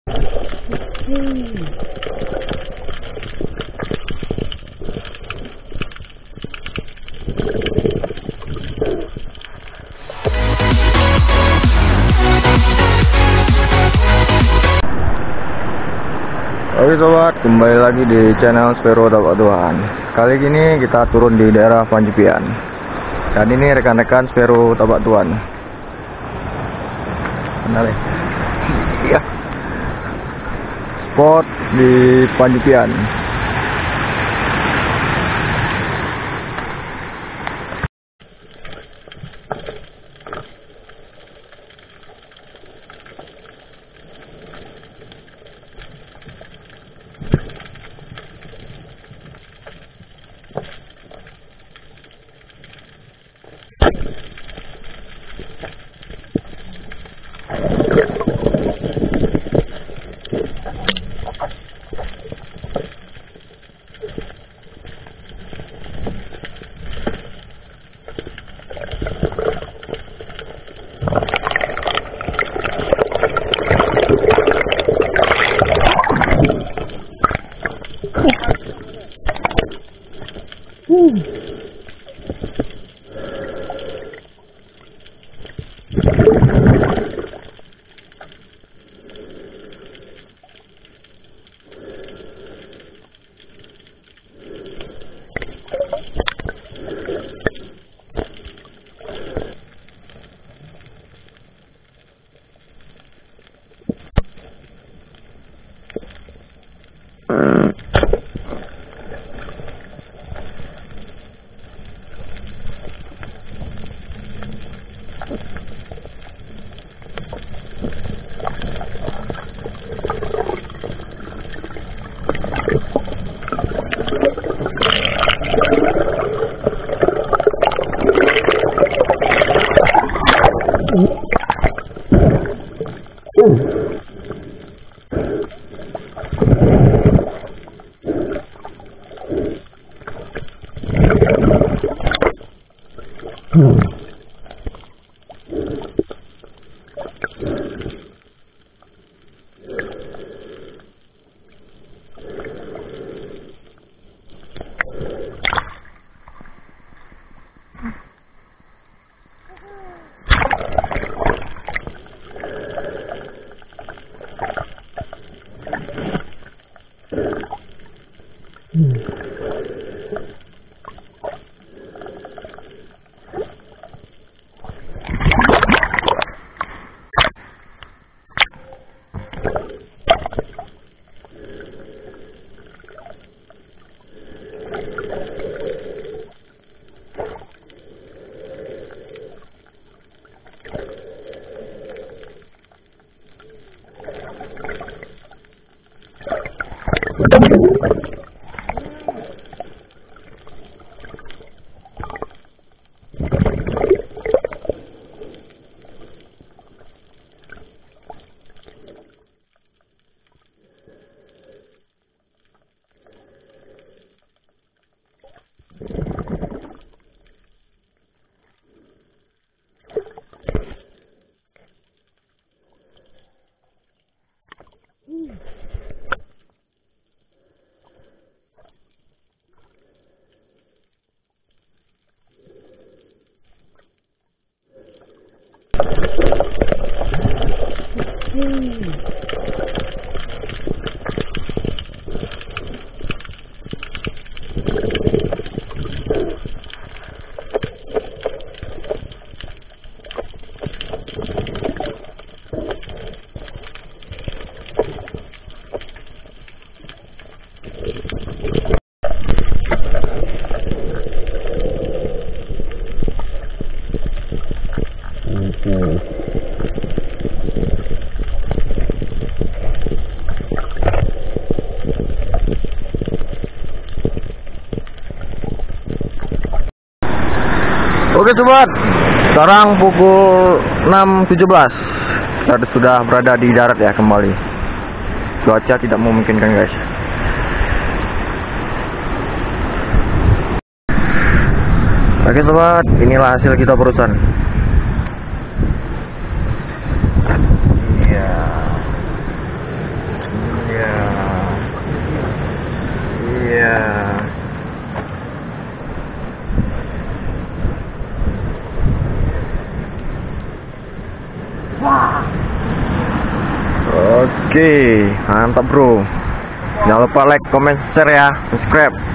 Oke sobat, kembali lagi di channel Spero Tapak Tuhan. Kali ini kita turun di daerah Panjipian. Dan ini rekan-rekan Spero Tapak Tuhan. Kenalin. Iya. Spot di Panjipian. Oke sobat, sekarang pukul 6.17. Kita sudah berada di darat ya kembali. Cuaca tidak memungkinkan guys. Oke sobat, inilah hasil kita barusan. Iya. Oke, mantap bro. Jangan lupa like, comment, share ya, subscribe.